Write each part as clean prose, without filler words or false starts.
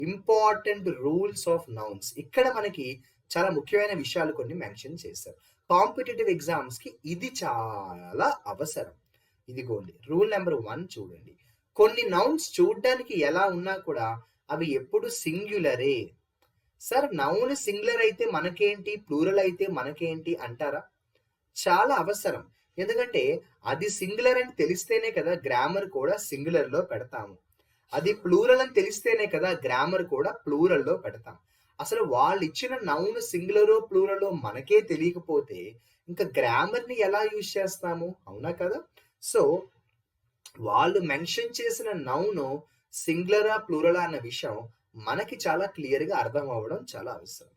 Important rules of nouns. ఇక్కడ మనకి చాలా ముఖ్యమైన విషయాలు కొన్ని మెన్షన్ చేశారు. కాంపిటీటివ్ ఎగ్జామ్స్‌కి ఇది చాలా అవసరం. ఇదిగోండి రూల్ నంబర్ 1 చూడండి. కొన్ని నౌన్స్ చూడ్డానికి ఎలా ఉన్నా కూడా అవి ఎప్పుడు సింగులరే. సార్ నౌన్ సింగులర్ అయితే మనకేంటి? ప్లూరల్ అయితే మనకేంటి అంటారా? చాలా అవసరం. ఎందుకంటే అది సింగులర్ అని తెలిస్తేనే కదా గ్రామర్ కూడా సింగులర్‌లో పెడతాము. అది ప్లూరల్ అని తెలిస్తేనే కదా గ్రామర్ కూడా ప్లూరల్‌లో పెడతాం. అసలు వాళ్ళిచ్చిన నౌన్ సింగులరో, ప్లూరలో మనకే తెలియకపోతే ఇంకా గ్రామర్‌ని ఎలా యూజ్ చేస్తాము? అవునా కదా! సో, వాళ్ళు మెన్షన్ చేసిన నౌను సింగులరా, ప్లూరలా అన్న విషయం మనకి చాలా క్లియర్‌గా అర్థం అవ్వడం చాలా అవసరం.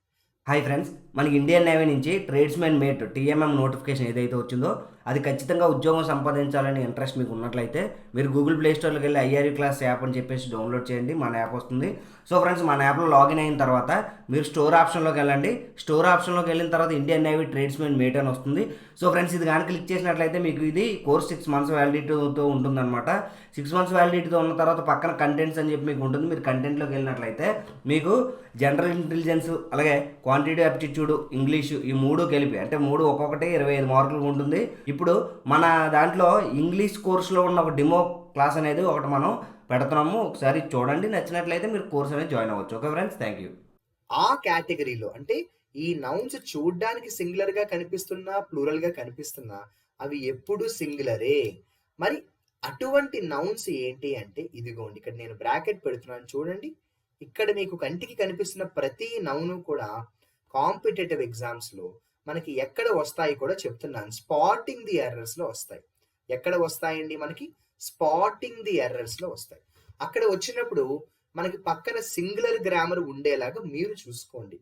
హాయ్ ఫ్రెండ్స్, మనకి ఇండియన్ నేవీ నుంచి ట్రేడ్స్‌మెన్ మేట్ టీఎంఎం నోటిఫికేషన్ ఏదైతే వచ్చిందో అది ఖచ్చితంగా ఉద్యోగం సంపాదించాలని ఇంట్రెస్ట్ మీకు ఉన్నట్లయితే మీరు గూగుల్ ప్లే స్టోర్‌లోకి వెళ్ళి ఐఆర్‌యూ క్లాస్ యాప్ అని చెప్పేసి డౌన్లోడ్ చేయండి. మన యాప్ వస్తుంది. సో ఫ్రెండ్స్, మన యాప్‌లో లాగిన్ అయిన తర్వాత మీరు స్టోర్ ఆప్షన్‌లోకి వెళ్ళండి. స్టోర్ ఆప్షన్‌లోకి వెళ్ళిన తర్వాత ఇండియన్ నేవీ ట్రేడ్స్‌మెన్ మేట్ అని వస్తుంది. సో ఫ్రెండ్స్, ఇది కానీ క్లిక్ చేసినట్లయితే మీకు ఇది కోర్స్ 6 మంత్స్ వ్యాలిడిటీతో ఉంటుందన్నమాట. 6 మంత్స్ వ్యాలిడిటీతో ఉన్న తర్వాత పక్కన కంటెంట్స్ అని చెప్పి మీకు ఉంటుంది. మీరు కంటెంట్లోకి వెళ్ళినట్లయితే మీకు జనరల్ ఇంటెలిజెన్స్, అలాగే క్వాంటిటీ అప్టిట్యూడ్, ఇంగ్లీషు ఈ 3 కలిపి అంటే 3 ఒక్కొక్కటి 25 మార్కులు ఉంటుంది. ఇప్పుడు మన దాంట్లో ఇంగ్లీష్ కోర్సులో ఉన్న ఒక డెమో క్లాస్ అనేది ఒకటి మనం పెడుతున్నాము. ఒకసారి చూడండి, నచ్చినట్లయితే మీరు కోర్స్ అనేది జాయిన్ అవ్వచ్చు. Okay friends, thank you. ఆ కేటగిరీలో అంటే ఈ నౌన్స్ చూడ్డానికి సింగులర్‌గా కనిపిస్తున్నా, ప్లూరల్‌గా కనిపిస్తున్నా అవి ఎప్పుడు సింగులరే. మరి అటువంటి నౌన్స్ ఏంటి అంటే ఇదిగోండి ఇక్కడ నేను బ్రాకెట్ పెడుతున్నాను చూడండి. ఇక్కడ మీకు కంటికి కనిపిస్తున్న ప్రతి నౌను కూడా కాంపిటీటివ్ ఎగ్జామ్స్‌లో మనకి ఎక్కడ వస్తాయి కూడా చెప్తున్నాను. స్పాటింగ్ ది ఎర్రర్స్‌లో వస్తాయి. ఎక్కడ వస్తాయండి మనకి? స్పాటింగ్ ది ఎర్రర్స్‌లో వస్తాయి. అక్కడ వచ్చినప్పుడు మనకి పక్కన సింగులర్ గ్రామర్ ఉండేలాగా మీరు చూసుకోండి.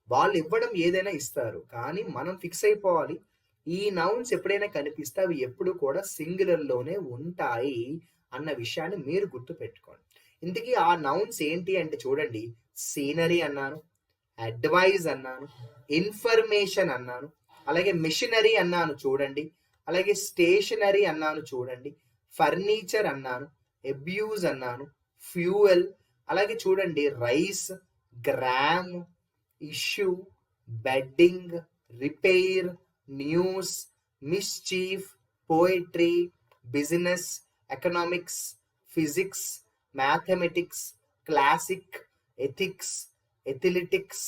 వాళ్ళు ఇవ్వడం ఏదైనా ఇస్తారు. కానీ మనం ఫిక్స్ అయిపోవాలి. ఈ నౌన్స్ ఎప్పుడైనా కనిపిస్తే అవి ఎప్పుడు కూడా సింగులర్‌లోనే ఉంటాయి అన్న విషయాన్ని మీరు గుర్తుపెట్టుకోండి. ఇంతకీ ఆ నౌన్స్ ఏంటి అంటే చూడండి. సీనరీ అన్నాను, అడ్వైజ్ అన్నాను, ఇన్ఫర్మేషన్ అన్నాను, అలాగే మిషనరీ అన్నాను చూడండి, అలాగే స్టేషనరీ అన్నాను చూడండి, ఫర్నిచర్ అన్నాను, అబ్యూజ్ అన్నాను, ఫ్యూయల్, అలాగే చూడండి rice, gram, issue, bedding, repair, news, mischief, poetry, business, economics, physics, mathematics, classic, ethics, athletics,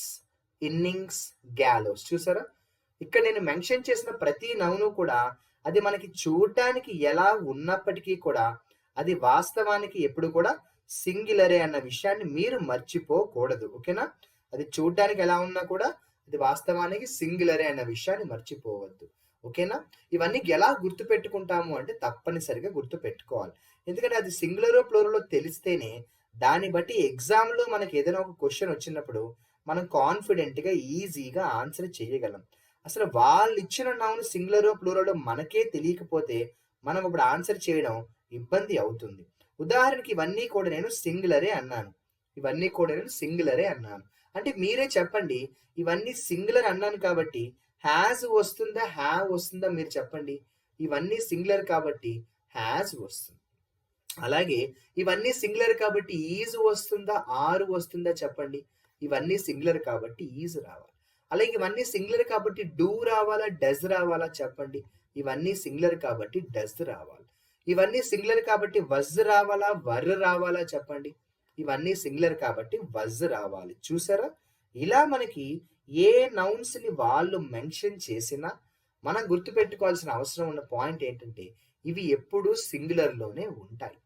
innings, gallows. చూసారా? ఇక్కడ నేను మెన్షన్ చేసిన ప్రతి నౌను కూడా అది మనకి చూడటానికి ఎలా ఉన్నప్పటికీ కూడా అది వాస్తవానికి ఎప్పుడు కూడా సింగులరే అన్న విషయాన్ని మీరు మర్చిపోకూడదు. ఓకేనా? అది చూడటానికి ఎలా ఉన్నా కూడా అది వాస్తవానికి సింగులరే అన్న విషయాన్ని మర్చిపోవద్దు. ఓకేనా? ఇవన్నీ ఎలా గుర్తుపెట్టుకుంటాము అంటే తప్పనిసరిగా గుర్తుపెట్టుకోవాలి. ఎందుకంటే అది సింగులరో, ప్లూరలో తెలిస్తేనే దాన్ని బట్టి ఎగ్జామ్‌లో మనకి ఏదైనా ఒక క్వెషన్ వచ్చినప్పుడు మనం కాన్ఫిడెంట్‌గా, ఈజీగా ఆన్సర్ చేయగలం. అసలు వాళ్ళిచ్చిన నౌన్ సింగులరో, ప్లూరలో మనకే తెలియకపోతే మనం ఇప్పుడు ఆన్సర్ చేయడం ఇబ్బంది అవుతుంది. ఉదాహరణకి ఇవన్నీ కూడా నేను సింగులరే అన్నాను. ఇవన్నీ కూడా నేను సింగులరే అన్నాను. అంటే మీరే చెప్పండి. ఇవన్నీ సింగులర్ అన్నాను కాబట్టి హ్యాస్ వస్తుందా? హ్యావ్ వస్తుందా? మీరు చెప్పండి. ఇవన్నీ సింగులర్ కాబట్టి హ్యాస్ వస్తుంది. అలాగే ఇవన్నీ సింగులర్ కాబట్టి ఈజ్ వస్తుందా? ఆర్ వస్తుందా? చెప్పండి. ఇవన్నీ సింగులర్ కాబట్టి ఈజ్ రావాలి. అలాగే ఇవన్నీ సింగులర్ కాబట్టి డూ రావాలా? డస్ రావాలా? చెప్పండి. ఇవన్నీ సింగులర్ కాబట్టి డస్ రావాలి. ఇవన్నీ సింగులర్ కాబట్టి వజ్ రావాలా? వర్ రావాలా? చెప్పండి. ఇవన్నీ సింగులర్ కాబట్టి వజ్ రావాలి. చూసారా? ఇలా మనకి ఏ నౌన్స్‌ని వాళ్ళు మెన్షన్ చేసినా మనం గుర్తుపెట్టుకోవాల్సిన అవసరం ఉన్న పాయింట్ ఏంటంటే ఇవి ఎప్పుడూ సింగులర్‌లోనే ఉంటాయి.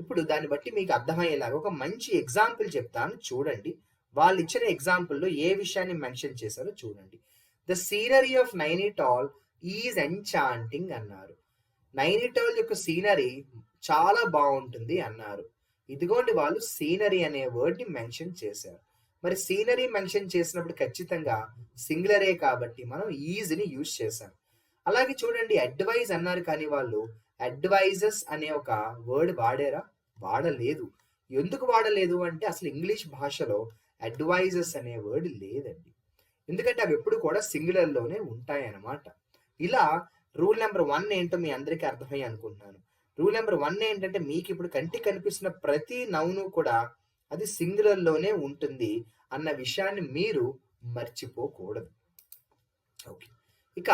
ఇప్పుడు దాన్ని బట్టి మీకు అర్థమయ్యేలాగా ఒక మంచి ఎగ్జాంపుల్ చెప్తాను చూడండి. వాళ్ళిచ్చిన ఎగ్జాంపుల్‌లో ఏ విషయాన్ని మెన్షన్ చేశారో చూడండి. The scenery of Nainital is enchanting అన్నారు. నైనిటాల్ యొక్క సీనరీ చాలా బావుంటుంది అన్నారు. ఇదిగోండి వాళ్ళు సీనరీ అనే వర్డ్‌ని మెన్షన్ చేశారు. మరి సీనరీ మెన్షన్ చేసినప్పుడు ఖచ్చితంగా సింగులరే కాబట్టి మనం ఈజ్‌ని యూజ్ చేశాం. అలాగే చూడండి అడ్వైజ్ అన్నారు కానీ వాళ్ళు అడ్వైజెస్ అనే ఒక వర్డ్ వాడారా? వాడలేదు. ఎందుకు వాడలేదు అంటే అసలు ఇంగ్లీష్ భాషలో అడ్వైజెస్ అనే వర్డ్ లేదండి. ఎందుకంటే అవి ఎప్పుడు కూడా సింగులర్‌లోనే ఉంటాయన్నమాట. ఇలా రూల్ నంబర్ 1 ఏంటో మీ అందరికీ అర్థమయ్యి అనుకుంటున్నాను. రూల్ నంబర్ 1 ఏంటంటే మీకిప్పుడు కంటికి కనిపిస్తున్న ప్రతి నౌను కూడా అది సింగులర్‌లోనే ఉంటుంది అన్న విషయాన్ని మీరు మర్చిపోకూడదు. ఓకే. ఇక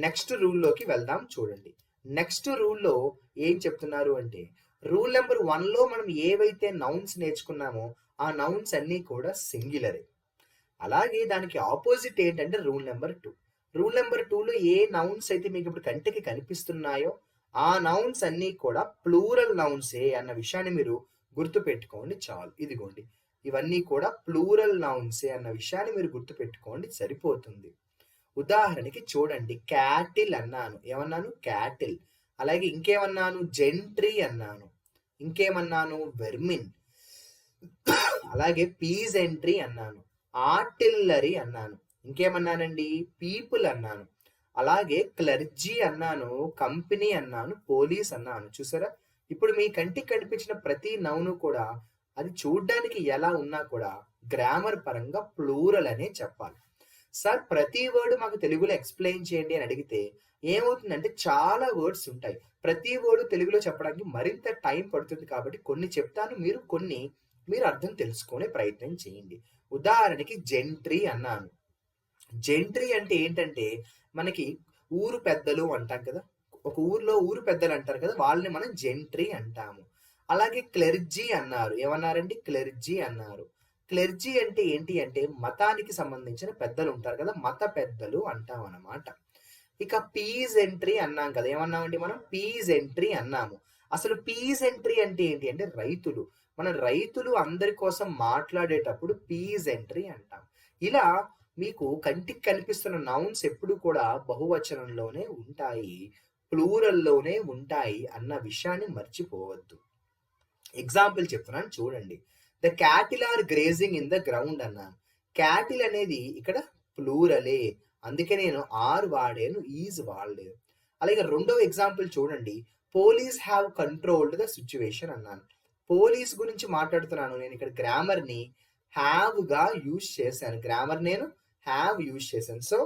నెక్స్ట్ రూల్‌లోకి వెళ్దాం చూడండి. నెక్స్ట్ రూల్‌లో ఏం చెప్తున్నారు అంటే, రూల్ నంబర్ 1లో మనం ఏవైతే నౌన్స్ నేర్చుకున్నామో, ఆ నౌన్స్ అన్నీ కూడా సింగులరే. అలాగే దానికి అపోజిట్ ఏంటంటే రూల్ నంబర్ 2. రూల్ నంబర్ 2లో ఏ నౌన్స్ అయితే మీకిప్పుడు కంటికి కనిపిస్తున్నాయో, ఆ నౌన్స్ అన్నీ కూడా ప్లూరల్ నౌన్సే అన్న విషయాన్ని మీరు గుర్తుపెట్టుకోండి చాలు. ఇదిగోండి. ఇవన్నీ కూడా ప్లూరల్ నౌన్సే అన్న విషయాన్ని మీరు గుర్తుపెట్టుకోండి సరిపోతుంది. ఉదాహరణకి చూడండి క్యాటిల్ అన్నాను. ఏమన్నాను? క్యాటిల్. అలాగే ఇంకేమన్నాను? జెంట్రీ అన్నాను. ఇంకేమన్నాను? వెర్మిన్. అలాగే పీజెంట్రీ అన్నాను. ఆర్టిల్లరీ అన్నాను. ఇంకేమన్నానండి? పీపుల్ అన్నాను. అలాగే క్లర్జీ అన్నాను. కంపెనీ అన్నాను. పోలీస్ అన్నాను. చూసారా? ఇప్పుడు మీ కంటికి కనిపించిన ప్రతి నౌను కూడా అది చూడ్డానికి ఎలా ఉన్నా కూడా గ్రామర్ పరంగా ప్లూరల్ అనే చెప్పాలి. సార్ ప్రతి వర్డ్ మాకు తెలుగులో ఎక్స్‌ప్లెయిన్ చేయండి అని అడిగితే ఏమవుతుందంటే చాలా వర్డ్స్ ఉంటాయి. ప్రతి వర్డ్ తెలుగులో చెప్పడానికి మరింత టైం పడుతుంది కాబట్టి కొన్ని చెప్తాను. మీరు అర్థం తెలుసుకునే ప్రయత్నం చేయండి. ఉదాహరణకి జెంట్రీ అన్నాను. జెంట్రీ అంటే ఏంటంటే మనకి ఊరు పెద్దలు అంటాం కదా! ఒక ఊర్లో ఊరు పెద్దలు అంటారు కదా! వాళ్ళని మనం జెంట్రీ అంటాము. అలాగే క్లెర్జీ అన్నారు. ఏమన్నారండి? క్లెర్జీ అన్నారు. క్లెర్జీ అంటే ఏంటి అంటే మతానికి సంబంధించిన పెద్దలు ఉంటారు కదా! మత పెద్దలు అంటామనమాట. ఇక పీజెంట్రీ అన్నాం కదా! ఏమన్నామండి మనం? పీజెంట్రీ అన్నాము. అసలు పీజెంట్రీ అంటే ఏంటి అంటే రైతులు. మన రైతులు అందరి కోసం మాట్లాడేటప్పుడు పీజెంట్రీ అంటాం. ఇలా మీకు కంటికి కనిపిస్తున్న నౌన్స్ ఎప్పుడు కూడా బహువచనంలోనే ఉంటాయి. ప్లూరల్‌లోనే ఉంటాయి అన్న విషయాన్ని మర్చిపోవద్దు. ఎగ్జాంపుల్ చెప్తున్నాను చూడండి. The cattle are grazing in the ground అన్నాను. క్యాటిల్ అనేది ఇక్కడ ప్లూరలే. అందుకే నేను ఆర్ వాడాను. ఈజ్ వాడలేదు. అలాగే రెండవ ఎగ్జాంపుల్ చూడండి. Police have controlled the situation అన్నాను. పోలీస్ గురించి మాట్లాడుతున్నాను. నేను ఇక్కడ గ్రామర్‌ని హావ్‌గా యూజ్ చేశాను. గ్రామర్ నేను హావ్ యూజ్ చేశాను. So,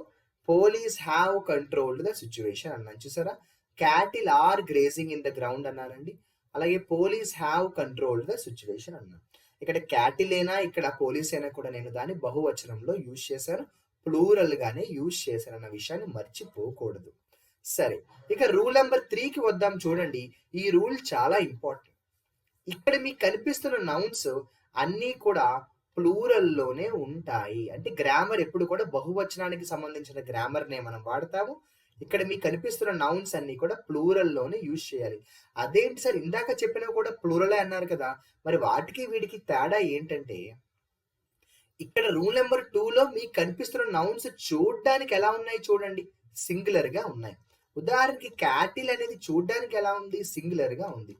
police have controlled the situation అన్నాను. చూసారా? Cattle are grazing in the ground అన్నానండి. అలాగే police have controlled the situation అన్నాను. ఇక్కడ క్యాటిల్ అయినా, ఇక్కడ పోలీస్ అయినా కూడా నేను దాన్ని బహువచనంలో యూజ్ చేశాను. ప్లూరల్ గానే యూజ్ చేశాను అన్న విషయాన్ని మర్చిపోకూడదు. సరే. ఇక రూల్ నంబర్ 3కి వద్దాం చూడండి. ఈ రూల్ చాలా ఇంపార్టెంట్. ఇక్కడ మీకు కనిపిస్తున్న నౌన్స్ అన్నీ కూడా ప్లూరల్‌లోనే ఉంటాయి. అంటే గ్రామర్ ఎప్పుడు కూడా బహువచనానికి సంబంధించిన గ్రామర్‌నే మనం వాడతాము. ఇక్కడ మీకు కనిపిస్తున్న నౌన్స్ అన్నీ కూడా ప్లూరల్‌లోనే యూజ్ చేయాలి. అదేంటి సార్ ఇందాక చెప్పినవి కూడా ప్లూరలే అన్నారు కదా! మరి వాటికి వీటికి తేడా ఏంటంటే, ఇక్కడ రూల్ నంబర్ 2లో మీకు కనిపిస్తున్న నౌన్స్ చూడ్డానికి ఎలా ఉన్నాయి చూడండి. సింగులర్‌గా ఉన్నాయి. ఉదాహరణకి క్యాటిల్ అనేది చూడ్డానికి ఎలా ఉంది? సింగులర్‌గా ఉంది.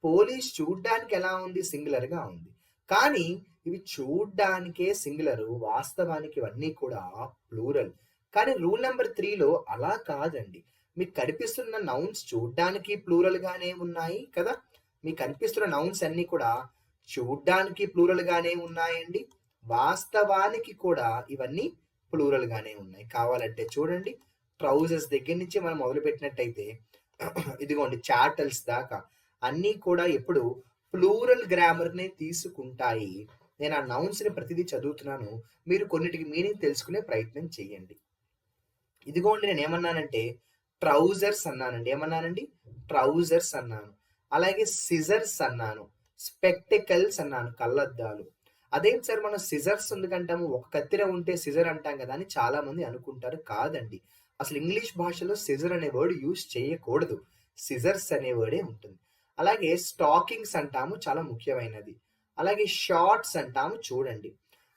పోలీస్ చూడ్డానికి ఎలా ఉంది? సింగులర్‌గా ఉంది. కానీ ఇవి చూడ్డానికే సింగులరు. వాస్తవానికి ఇవన్నీ కూడా ప్లూరల్. కానీ రూల్ నంబర్ 3లో అలా కాదండి. మీకు కనిపిస్తున్న నౌన్స్ చూడ్డానికి ప్లూరల్‌గానే ఉన్నాయి కదా! మీకు కనిపిస్తున్న నౌన్స్ అన్నీ కూడా చూడ్డానికి ప్లూరల్‌గానే ఉన్నాయండి. వాస్తవానికి కూడా ఇవన్నీ ప్లూరల్‌గానే ఉన్నాయి. కావాలంటే చూడండి. ట్రౌజర్స్ దగ్గర నుంచి మనం మొదలుపెట్టినట్టయితే ఇదిగోండి చాటల్స్ దాకా అన్నీ కూడా ఎప్పుడు ప్లూరల్ గ్రామర్‌నే తీసుకుంటాయి. నేను ఆ నౌన్స్‌ని ప్రతిదీ చదువుతున్నాను. మీరు కొన్నిటికి మీనింగ్ తెలుసుకునే ప్రయత్నం చేయండి. ఇదిగోండి నేనేమన్నానంటే ట్రౌజర్స్ అన్నానండి. ఏమన్నానండి? ట్రౌజర్స్ అన్నాను. అలాగే సిజర్స్ అన్నాను. స్పెక్టకల్స్ అన్నాను. కళ్ళద్దాలు. అదేంటి సార్ మనం సిజర్స్ ఎందుకంటాము? ఒక కత్తెర ఉంటే సిజర్ అంటాం కదా! అని చాలామంది అనుకుంటారు. కాదండి. అసలు ఇంగ్లీష్ భాషలో సిజర్ అనే వర్డ్ యూజ్ చేయకూడదు. సిజర్స్ అనే వర్డే ఉంటుంది. అలాగే స్టాకింగ్స్ అంటాము. చాలా ముఖ్యమైనది. అలాగే షార్ట్స్ అంటాము చూడండి.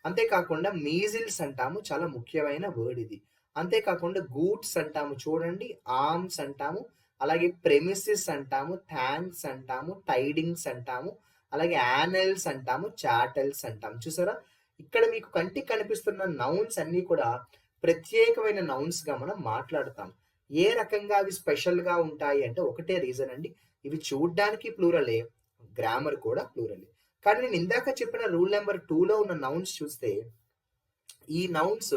అంతేకాకుండా మీజిల్స్ అంటాము. చాలా ముఖ్యమైన వర్డ్ ఇది. అంతేకాకుండా గూడ్స్ అంటాము చూడండి. ఆర్మ్స్ అంటాము. అలాగే ప్రెమిసెస్ అంటాము. థాంక్స్ అంటాము. టైడింగ్స్ అంటాము. అలాగే యానల్స్ అంటాము. చాటల్స్ అంటాము. చూసారా? ఇక్కడ మీకు కంటికి కనిపిస్తున్న నౌన్స్ అన్నీ కూడా ప్రత్యేకమైన నౌన్స్‌గా మనం మాట్లాడతాం. ఏ రకంగా అవి స్పెషల్‌గా ఉంటాయి అంటే ఒకటే రీజన్ అండి. ఇవి చూడ్డానికి ప్లూరలే. గ్రామర్ కూడా ప్లూరలే. కానీ నేను ఇందాక చెప్పిన రూల్ నంబర్ 2లో ఉన్న నౌన్స్ చూస్తే ఈ నౌన్స్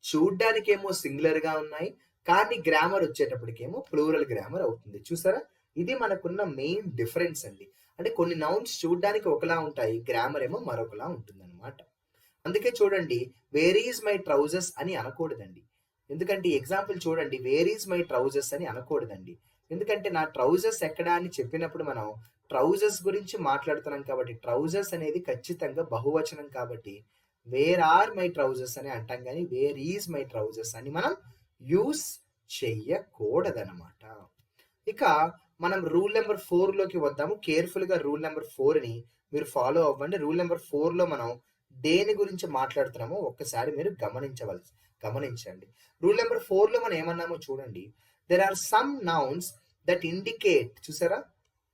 చూడ్డానికేమో సింగులర్‌గా ఉన్నాయి. కానీ గ్రామర్ వచ్చేటప్పటికేమో ప్లూరల్ గ్రామర్ అవుతుంది. చూసారా? ఇది మనకున్న మెయిన్ డిఫరెన్స్ అండి. అంటే కొన్ని నౌన్స్ చూడ్డానికి ఒకలా ఉంటాయి. గ్రామర్ ఏమో మరొకలా ఉంటుందన్నమాట. అందుకే చూడండి, వేర్ ఈజ్ మై ట్రౌజర్స్ అని అనకూడదండి. ఎందుకంటే ఎగ్జాంపుల్ చూడండి, వేర్ ఈజ్ మై ట్రౌజర్స్ అని అనకూడదండి. ఎందుకంటే నా ట్రౌజర్స్ ఎక్కడ అని చెప్పినప్పుడు మనం ట్రౌజర్స్ గురించి మాట్లాడుతున్నాం కాబట్టి ట్రౌజర్స్ అనేది ఖచ్చితంగా బహువచనం కాబట్టి వేర్ ఆర్ మై ట్రౌజర్స్ అని అంటాం కానీ వేర్ ఈజ్ మై ట్రౌజర్స్ అని మనం యూస్ చెయ్యకూడదనమాట. ఇక మనం రూల్ నెంబర్ 4లోకి వద్దాము. కేర్ఫుల్గా రూల్ నెంబర్ 4ని మీరు ఫాలో అవ్వండి. రూల్ నెంబర్ 4లో మనం దేని గురించి మాట్లాడుతున్నామో ఒక్కసారి మీరు గమనించండి. రూల్ నెంబర్ 4లో మనం ఏమన్నామో చూడండి. There are some nouns that indicate, చూసారా,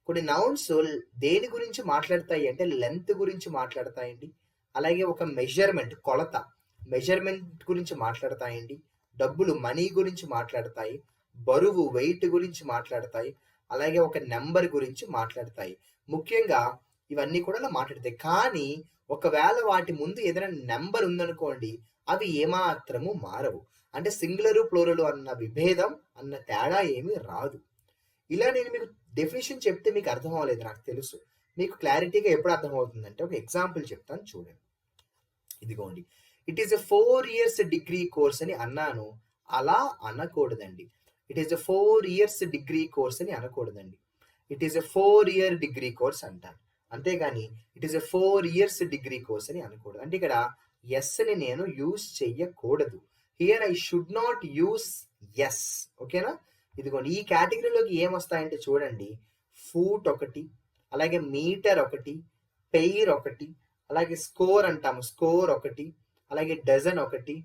కొన్ని నౌన్స్ దేని గురించి మాట్లాడతాయి అంటే లెంత్ గురించి మాట్లాడతాయండి. అలాగే ఒక మెజర్మెంట్, కొలత, మెజర్మెంట్ గురించి మాట్లాడతాయండి. డబ్బులు, మనీ గురించి మాట్లాడతాయి. బరువు, వెయిట్ గురించి మాట్లాడతాయి. అలాగే ఒక నెంబర్ గురించి మాట్లాడతాయి. ముఖ్యంగా ఇవన్నీ కూడా అలా మాట్లాడతాయి. కానీ ఒకవేళ వాటి ముందు ఏదైనా నెంబర్ ఉందనుకోండి, అవి ఏమాత్రము మారవు. అంటే సింగులరు ప్లూరలు అన్న విభేదం అన్న తేడా ఏమీ రాదు. ఇలా నేను మీకు డెఫినేషన్ చెప్తే మీకు అర్థం అవ్వలేదు, నాకు తెలుసు. మీకు క్లారిటీగా ఎప్పుడు అర్థమవుతుందంటే ఒక ఎగ్జాంపుల్ చెప్తాను చూడండి. ఇదిగోండి, it is a 4 years degree course అని అన్నాను. అలా అనకూడదండి. It is a 4 years degree course అని అనకూడదండి. It is a 4 year degree course అంటాను. అంతేగాని it is a 4 years degree course అని అనకూడదు. అంటే ఇక్కడ ఎస్ని నేను యూస్ చెయ్యకూడదు. Here I should not use S. ఓకేనా? ఇదిగోండి, ఈ కేటగిరీలోకి ఏమొస్తాయంటే చూడండి, ఫూట్ ఒకటి, అలాగే మీటర్ ఒకటి, పెయిర్ ఒకటి, అలాగే స్కోర్ అంటాము, స్కోర్ ఒకటి, అలాగే డజన్ ఒకటి,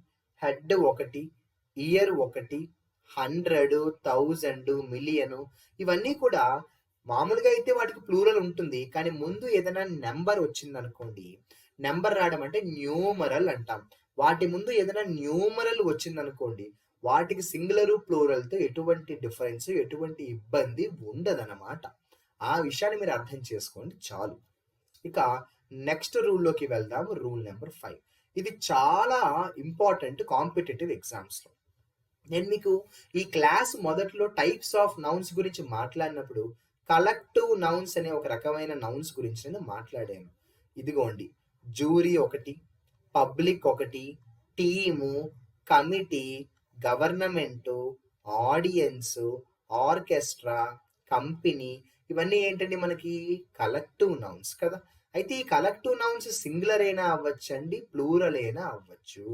హెడ్ ఒకటి, ఇయర్ ఒకటి, 100, 1000, మిలియన్, ఇవన్నీ కూడా మామూలుగా అయితే వాటికి ప్లూరల్ ఉంటుంది. కానీ ముందు ఏదైనా నెంబర్ వచ్చింది అనుకోండి, నెంబర్ రావడం అంటే న్యూమరల్ అంటాం. వాటి ముందు ఏదైనా న్యూమరల్ వచ్చింది అనుకోండి, వాటికి సింగులరు ప్లూరల్తో ఎటువంటి డిఫరెన్స్, ఎటువంటి ఇబ్బంది ఉండదన్నమాట. ఆ విషయాన్ని మీరు అర్థం చేసుకోండి చాలు. ఇక నెక్స్ట్ రూల్లోకి వెళ్దాము. Rule number 5. ఇది చాలా ఇంపార్టెంట్ కాంపిటేటివ్ ఎగ్జామ్స్లో. నేను మీకు ఈ క్లాస్ మొదట్లో టైప్స్ ఆఫ్ నౌన్స్ గురించి మాట్లాడినప్పుడు కలెక్టివ్ నౌన్స్ అనే ఒక రకమైన నౌన్స్ గురించి నేను మాట్లాడాను. ఇదిగోండి, జూరీ ఒకటి, పబ్లిక్ ఒకటి, team, committee, government, audience, orchestra, company, ఇవన్నీ ఏంటండి మనకి కలెక్టివ్ నౌన్స్ కదా. అయితే ఈ కలెక్టివ్ నౌన్స్ సింగులర్ అయినా అవ్వచ్చండి, ప్లూరల్ అయినా అవ్వచ్చు.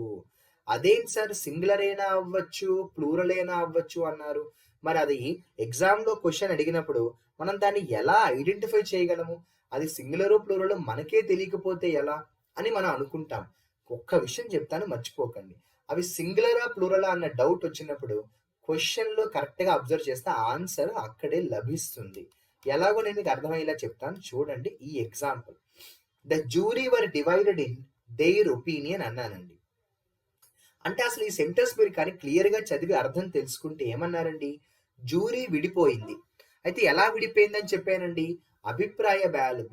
అదేంటి సార్, సింగులర్ అయినా అవ్వచ్చు, ప్లూరల్ అయినా అవ్వచ్చు అన్నారు. మరి అది ఎగ్జామ్లో క్వశ్చన్ అడిగినప్పుడు మనం దాన్ని ఎలా ఐడెంటిఫై చేయగలము? అది సింగులరు ప్లూరల్ మనకే తెలియకపోతే ఎలా అని మనం అనుకుంటాం. ఒక్క విషయం చెప్తాను, మర్చిపోకండి. అవి సింగులరా ప్లూరలా అన్న డౌట్ వచ్చినప్పుడు క్వశ్చన్లో కరెక్ట్గా అబ్జర్వ్ చేస్తే ఆన్సర్ అక్కడే లభిస్తుంది. ఎలాగో నేను మీకు అర్థమయ్యేలా చెప్తాను చూడండి. ఈ example, the jury were divided in their opinion అన్నానండి. అంటే అసలు ఈ సెంటెన్స్ మీరు కానీ క్లియర్గా చదివి అర్థం తెలుసుకుంటే ఏమన్నారండి, జ్యూరీ విడిపోయింది. అయితే ఎలా విడిపోయిందని చెప్పానండి, అభిప్రాయ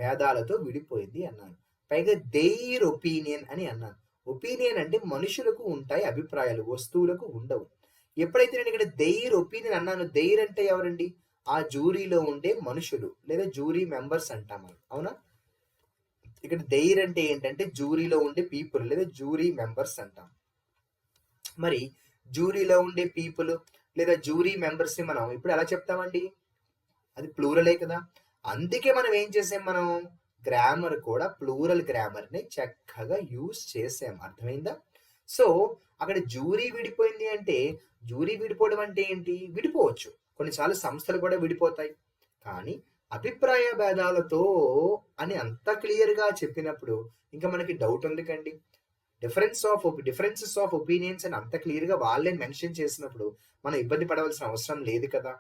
భేదాలతో విడిపోయింది అన్నాను. పైగా దేర్ ఒపీనియన్ అని అన్నాను. ఒపీనియన్ అంటే మనుషులకు ఉంటాయి అభిప్రాయాలు, వస్తువులకు ఉండవు. ఎప్పుడైతే నేను ఇక్కడ దేర్ ఒపీనియన్ అన్నాను, దేర్ అంటే ఎవరండి, ఆ జ్యూరీలో ఉండే మనుషులు లేదా జ్యూరీ మెంబర్స్ అంటాం మనం, అవునా. ఇక్కడ దేర్ అంటే ఏంటంటే జ్యూరీలో ఉండే పీపుల్ లేదా జ్యూరీ మెంబర్స్ అంటాం. మరి జ్యూరీలో ఉండే పీపుల్ లేదా జ్యూరీ మెంబర్స్ని మనం ఇప్పుడు ఎలా చెప్తామండి, అది ప్లూరలే కదా. అందుకే మనం ఏం చేసాం, మనం గ్రామర్ కూడా ప్లూరల్ గ్రామర్ని చక్కగా యూజ్ చేసాం. అర్థమైందా? సో అక్కడ జ్యూరీ విడిపోయింది అంటే, జ్యూరీ విడిపోవడం అంటే ఏంటి, విడిపోవచ్చు. కొన్నిసార్లు సంస్థలు కూడా విడిపోతాయి. కానీ అభిప్రాయ భేదాలతో అని అంత క్లియర్గా చెప్పినప్పుడు ఇంకా మనకి డౌట్ ఎందుకండి. డిఫరెన్సెస్ ఆఫ్ ఒపీనియన్స్ అని అంత క్లియర్గా వాళ్ళే మెన్షన్ చేసినప్పుడు మనం ఇబ్బంది పడవలసిన అవసరం లేదు కదా.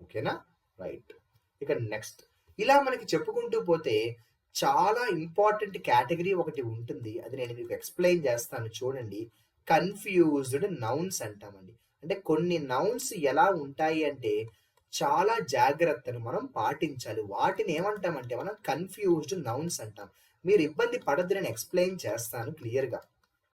ఓకేనా, రైట్. ఇక నెక్స్ట్, ఇలా మనకి చెప్పుకుంటూ పోతే చాలా ఇంపార్టెంట్ కేటగిరీ ఒకటి ఉంటుంది. అది నేను మీకు ఎక్స్ప్లెయిన్ చేస్తాను చూడండి. కన్ఫ్యూజ్డ్ నౌన్స్ అంటామండి. అంటే కొన్ని నౌన్స్ ఎలా ఉంటాయి అంటే చాలా జాగ్రత్తను మనం పాటించాలి. వాటిని ఏమంటామంటే మనం కన్ఫ్యూజ్డ్ నౌన్స్ అంటాం. మీరు ఇబ్బంది పడద్దు, నేను ఎక్స్ప్లెయిన్ చేస్తాను క్లియర్గా.